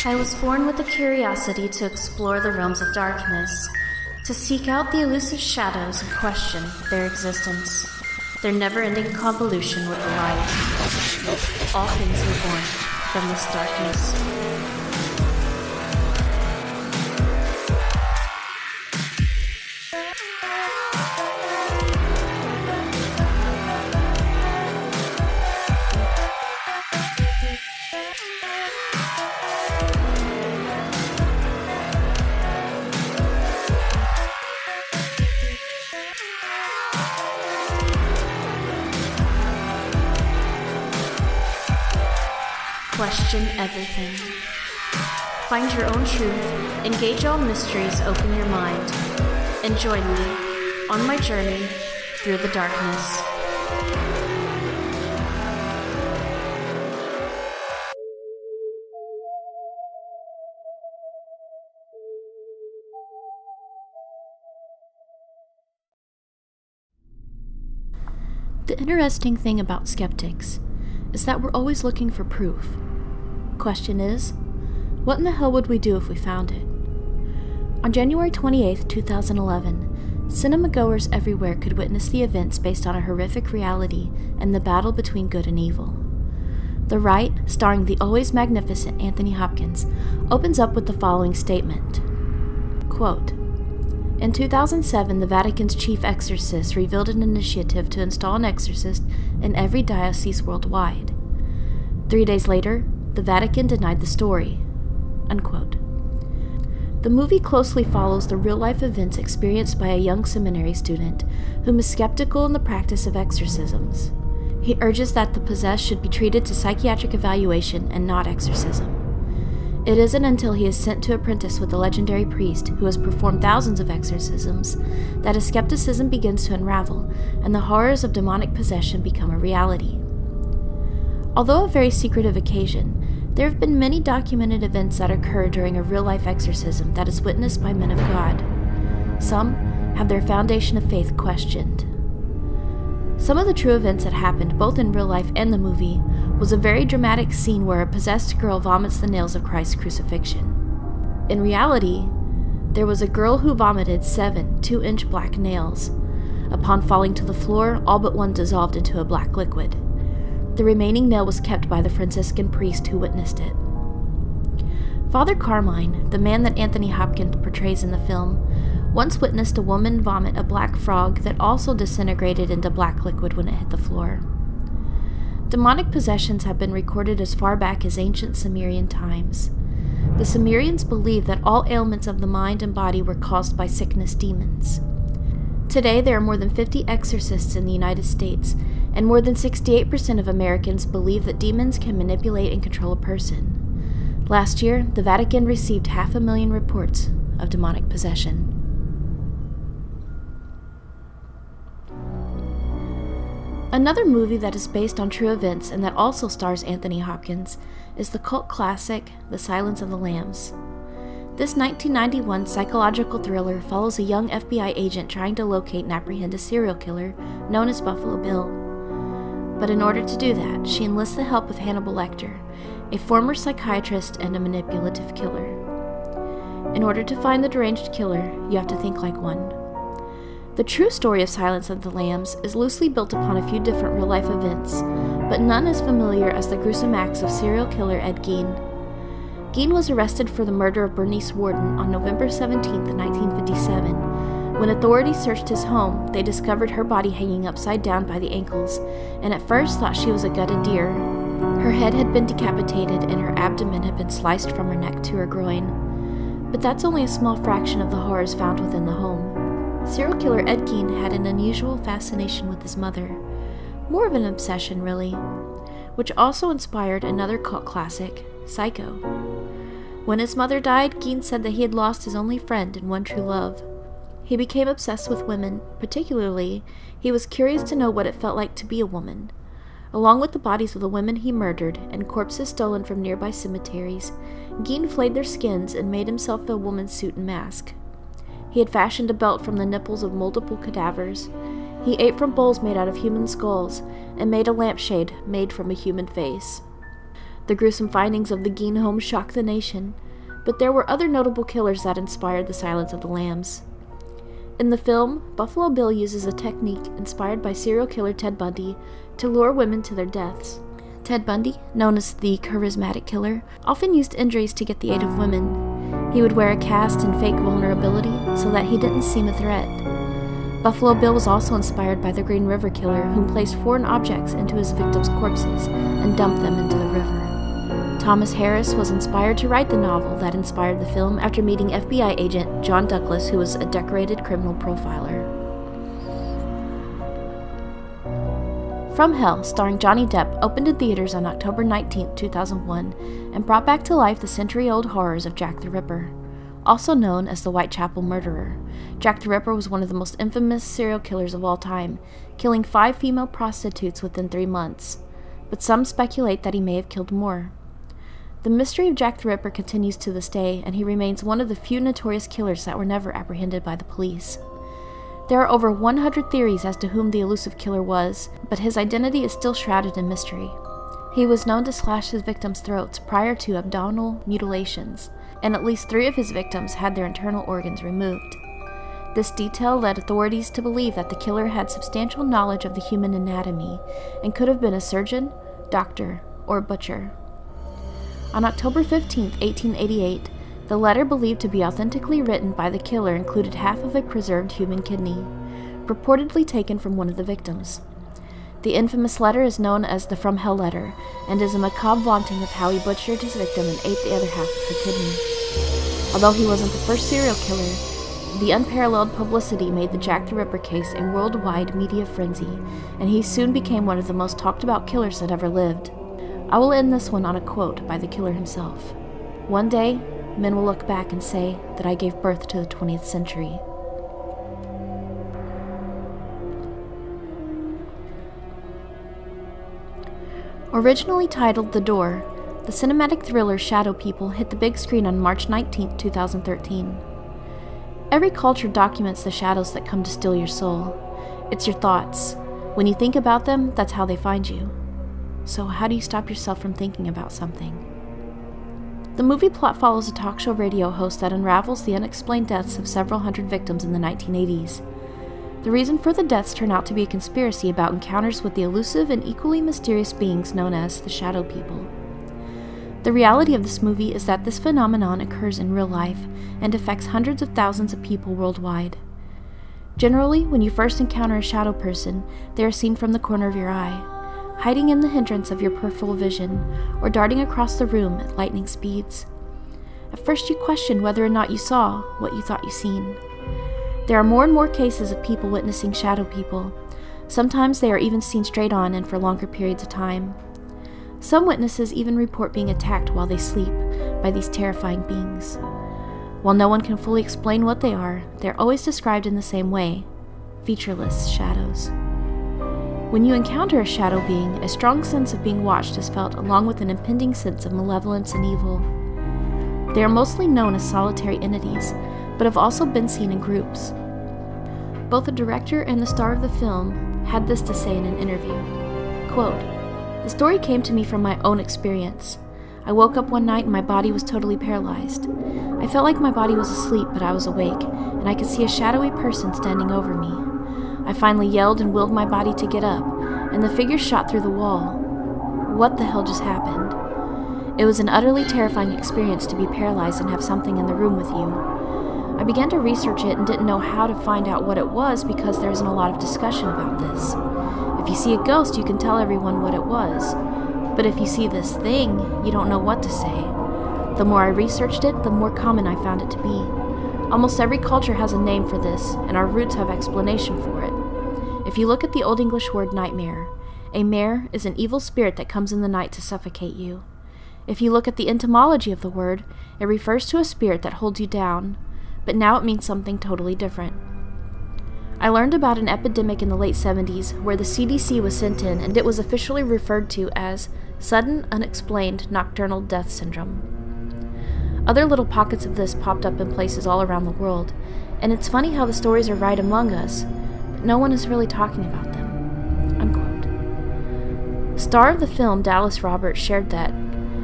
I was born with a curiosity to explore the realms of darkness, to seek out the elusive shadows and question their existence, their never-ending convolution with the light. All things were born from this darkness. Question everything. Find your own truth, engage all mysteries, open your mind, and join me on my journey through the darkness. The interesting thing about skeptics is that we're always looking for proof. Question is, what in the hell would we do if we found it? On January 28, 2011, cinema-goers everywhere could witness the events based on a horrific reality and the battle between good and evil. The Rite, starring the always magnificent Anthony Hopkins, opens up with the following statement. Quote, "In 2007, the Vatican's chief exorcist revealed an initiative to install an exorcist in every diocese worldwide. 3 days later, the Vatican denied the story." Unquote. The movie closely follows the real-life events experienced by a young seminary student whom is skeptical in the practice of exorcisms. He urges that the possessed should be treated to psychiatric evaluation and not exorcism. It isn't until he is sent to apprentice with the legendary priest who has performed thousands of exorcisms that his skepticism begins to unravel and the horrors of demonic possession become a reality. Although a very secretive occasion, there have been many documented events that occur during a real-life exorcism that is witnessed by men of God. Some have their foundation of faith questioned. Some of the true events that happened both in real life and the movie was a very dramatic scene where a possessed girl vomits the nails of Christ's crucifixion. In reality, there was a girl who vomited 7 2-inch black nails. Upon falling to the floor, all but one dissolved into a black liquid. The remaining nail was kept by the Franciscan priest who witnessed it. Father Carmine, the man that Anthony Hopkins portrays in the film, once witnessed a woman vomit a black frog that also disintegrated into black liquid when it hit the floor. Demonic possessions have been recorded as far back as ancient Sumerian times. The Sumerians believed that all ailments of the mind and body were caused by sickness demons. Today, there are more than 50 exorcists in the United States, and more than 68% of Americans believe that demons can manipulate and control a person. Last year, the Vatican received 500,000 reports of demonic possession. Another movie that is based on true events and that also stars Anthony Hopkins is the cult classic The Silence of the Lambs. This 1991 psychological thriller follows a young FBI agent trying to locate and apprehend a serial killer known as Buffalo Bill. But in order to do that, she enlists the help of Hannibal Lecter, a former psychiatrist and a manipulative killer. In order to find the deranged killer, you have to think like one. The true story of Silence of the Lambs is loosely built upon a few different real-life events, but none as familiar as the gruesome acts of serial killer Ed Gein. Gein was arrested for the murder of Bernice Worden on November 17, 1957. When authorities searched his home, they discovered her body hanging upside down by the ankles, and at first thought she was a gutted deer. Her head had been decapitated and her abdomen had been sliced from her neck to her groin. But that's only a small fraction of the horrors found within the home. Serial killer Ed Gein had an unusual fascination with his mother, more of an obsession really, which also inspired another cult classic, Psycho. When his mother died, Gein said that he had lost his only friend and one true love. He became obsessed with women, particularly, he was curious to know what it felt like to be a woman. Along with the bodies of the women he murdered and corpses stolen from nearby cemeteries, Gein flayed their skins and made himself a woman's suit and mask. He had fashioned a belt from the nipples of multiple cadavers. He ate from bowls made out of human skulls and made a lampshade made from a human face. The gruesome findings of the Gein home shocked the nation, but there were other notable killers that inspired the Silence of the Lambs. In the film, Buffalo Bill uses a technique inspired by serial killer Ted Bundy to lure women to their deaths. Ted Bundy, known as the charismatic killer, often used injuries to get the aid of women. He would wear a cast and fake vulnerability so that he didn't seem a threat. Buffalo Bill was also inspired by the Green River Killer, who placed foreign objects into his victims' corpses and dumped them into the river. Thomas Harris was inspired to write the novel that inspired the film after meeting FBI agent John Douglas, who was a decorated criminal profiler. From Hell, starring Johnny Depp, opened in theaters on October 19, 2001, and brought back to life the century-old horrors of Jack the Ripper. Also known as the Whitechapel Murderer, Jack the Ripper was one of the most infamous serial killers of all time, killing 5 female prostitutes within 3 months. But some speculate that he may have killed more. The mystery of Jack the Ripper continues to this day, and he remains one of the few notorious killers that were never apprehended by the police. There are over 100 theories as to whom the elusive killer was, but his identity is still shrouded in mystery. He was known to slash his victims' throats prior to abdominal mutilations, and at least 3 of his victims had their internal organs removed. This detail led authorities to believe that the killer had substantial knowledge of the human anatomy and could have been a surgeon, doctor, or butcher. On October 15, 1888, the letter believed to be authentically written by the killer included half of a preserved human kidney, purportedly taken from one of the victims. The infamous letter is known as the From Hell letter, and is a macabre vaunting of how he butchered his victim and ate the other half of her kidney. Although he wasn't the first serial killer, the unparalleled publicity made the Jack the Ripper case a worldwide media frenzy, and he soon became one of the most talked about killers that ever lived. I will end this one on a quote by the killer himself. "One day, men will look back and say that I gave birth to the 20th century." Originally titled The Door, the cinematic thriller Shadow People hit the big screen on March 19, 2013. Every culture documents the shadows that come to steal your soul. It's your thoughts. When you think about them, that's how they find you. So how do you stop yourself from thinking about something? The movie plot follows a talk show radio host that unravels the unexplained deaths of several hundred victims in the 1980s. The reason for the deaths turn out to be a conspiracy about encounters with the elusive and equally mysterious beings known as the Shadow People. The reality of this movie is that this phenomenon occurs in real life and affects hundreds of thousands of people worldwide. Generally, when you first encounter a shadow person, they are seen from the corner of your eye, hiding in the hindrance of your peripheral vision, or darting across the room at lightning speeds. At first you question whether or not you saw what you thought you seen. There are more and more cases of people witnessing shadow people. Sometimes they are even seen straight on and for longer periods of time. Some witnesses even report being attacked while they sleep by these terrifying beings. While no one can fully explain what they are always described in the same way: featureless shadows. When you encounter a shadow being, a strong sense of being watched is felt, along with an impending sense of malevolence and evil. They are mostly known as solitary entities, but have also been seen in groups. Both the director and the star of the film had this to say in an interview. Quote, "The story came to me from my own experience. I woke up one night and my body was totally paralyzed. I felt like my body was asleep, but I was awake, and I could see a shadowy person standing over me. I finally yelled and willed my body to get up, and the figure shot through the wall. What the hell just happened? It was an utterly terrifying experience to be paralyzed and have something in the room with you. I began to research it and didn't know how to find out what it was because there isn't a lot of discussion about this. If you see a ghost, you can tell everyone what it was. But if you see this thing, you don't know what to say. The more I researched it, the more common I found it to be. Almost every culture has a name for this, and our roots have explanation for it. If you look at the Old English word nightmare, a mare is an evil spirit that comes in the night to suffocate you. If you look at the etymology of the word, it refers to a spirit that holds you down, but now it means something totally different. I learned about an epidemic in the late 70s where the CDC was sent in, and it was officially referred to as Sudden Unexplained Nocturnal Death Syndrome. Other little pockets of this popped up in places all around the world, and it's funny how the stories are right among us, but no one is really talking about them." Unquote. Star of the film Dallas Roberts shared that,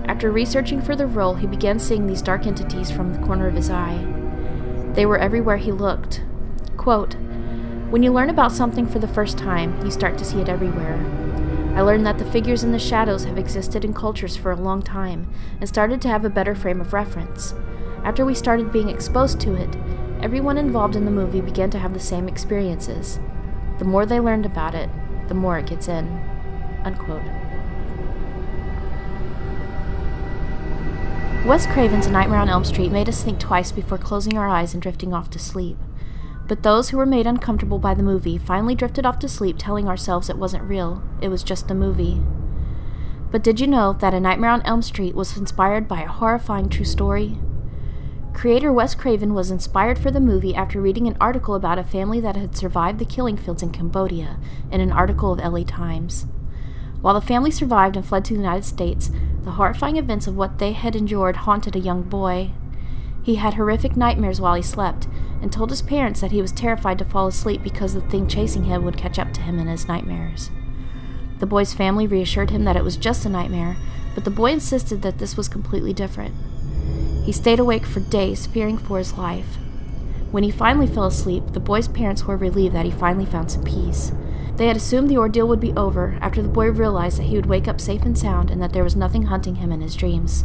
After researching for the role, he began seeing these dark entities from the corner of his eye. They were everywhere he looked. Quote, "When you learn about something for the first time, you start to see it everywhere. I learned that the figures in the shadows have existed in cultures for a long time and started to have a better frame of reference. After we started being exposed to it, everyone involved in the movie began to have the same experiences. The more they learned about it, the more it gets in." Unquote. Wes Craven's A Nightmare on Elm Street made us think twice before closing our eyes and drifting off to sleep. But those who were made uncomfortable by the movie finally drifted off to sleep telling ourselves it wasn't real, it was just a movie. But did you know that A Nightmare on Elm Street was inspired by a horrifying true story? Creator Wes Craven was inspired for the movie after reading an article about a family that had survived the killing fields in Cambodia in an article of LA Times. While the family survived and fled to the United States, the horrifying events of what they had endured haunted a young boy. He had horrific nightmares while he slept, and told his parents that he was terrified to fall asleep because the thing chasing him would catch up to him in his nightmares. The boy's family reassured him that it was just a nightmare, but the boy insisted that this was completely different. He stayed awake for days, fearing for his life. When he finally fell asleep, the boy's parents were relieved that he finally found some peace. They had assumed the ordeal would be over after the boy realized that he would wake up safe and sound and that there was nothing hunting him in his dreams.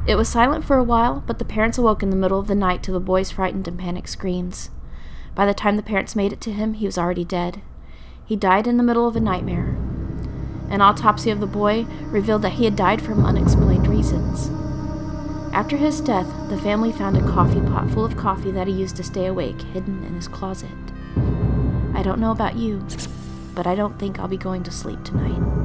It was silent for a while, but the parents awoke in the middle of the night to the boy's frightened and panicked screams. By the time the parents made it to him, he was already dead. He died in the middle of a nightmare. An autopsy of the boy revealed that he had died from unexplained reasons. After his death, the family found a coffee pot full of coffee that he used to stay awake, hidden in his closet. I don't know about you, but I don't think I'll be going to sleep tonight.